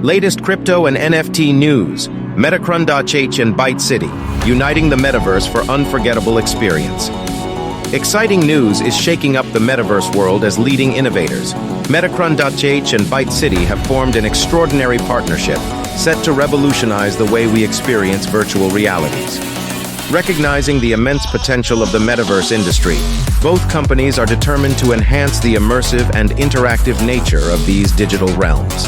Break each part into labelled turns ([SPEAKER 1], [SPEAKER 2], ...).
[SPEAKER 1] Latest crypto and NFT news. Metacrun.ch and Byte City, uniting the metaverse for unforgettable experience. Exciting news is shaking up the metaverse world as leading innovators. Metacrun.ch and Byte City have formed an extraordinary partnership set to revolutionize the way we experience virtual realities. Recognizing the immense potential of the metaverse industry, both companies are determined to enhance the immersive and interactive nature of these digital realms.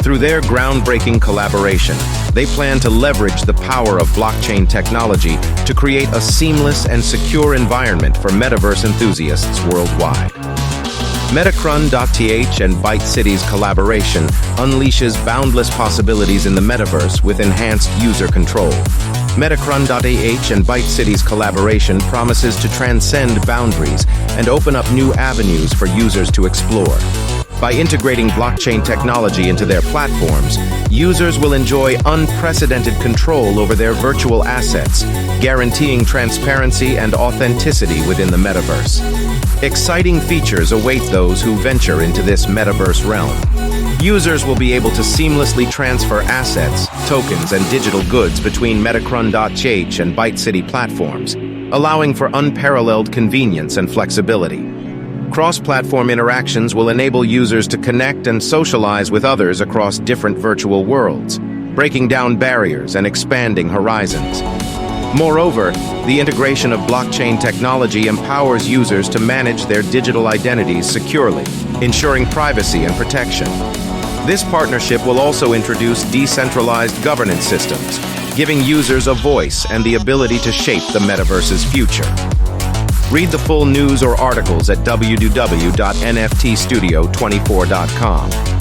[SPEAKER 1] Through their groundbreaking collaboration, they plan to leverage the power of blockchain technology to create a seamless and secure environment for metaverse enthusiasts worldwide. Metacrun.ch and Byte City's collaboration unleashes boundless possibilities in the metaverse with enhanced user control. Metacrun.ch and Byte City's collaboration promises to transcend boundaries and open up new avenues for users to explore. By integrating blockchain technology into their platforms, users will enjoy unprecedented control over their virtual assets, guaranteeing transparency and authenticity within the metaverse. Exciting features await those who venture into this metaverse realm. Users will be able to seamlessly transfer assets, tokens, and digital goods between Metacrun.ch and Byte City platforms, allowing for unparalleled convenience and flexibility. Cross-platform interactions will enable users to connect and socialize with others across different virtual worlds, breaking down barriers and expanding horizons. Moreover, the integration of blockchain technology empowers users to manage their digital identities securely, ensuring privacy and protection. This partnership will also introduce decentralized governance systems, giving users a voice and the ability to shape the metaverse's future. Read the full news or articles at www.nftstudio24.com.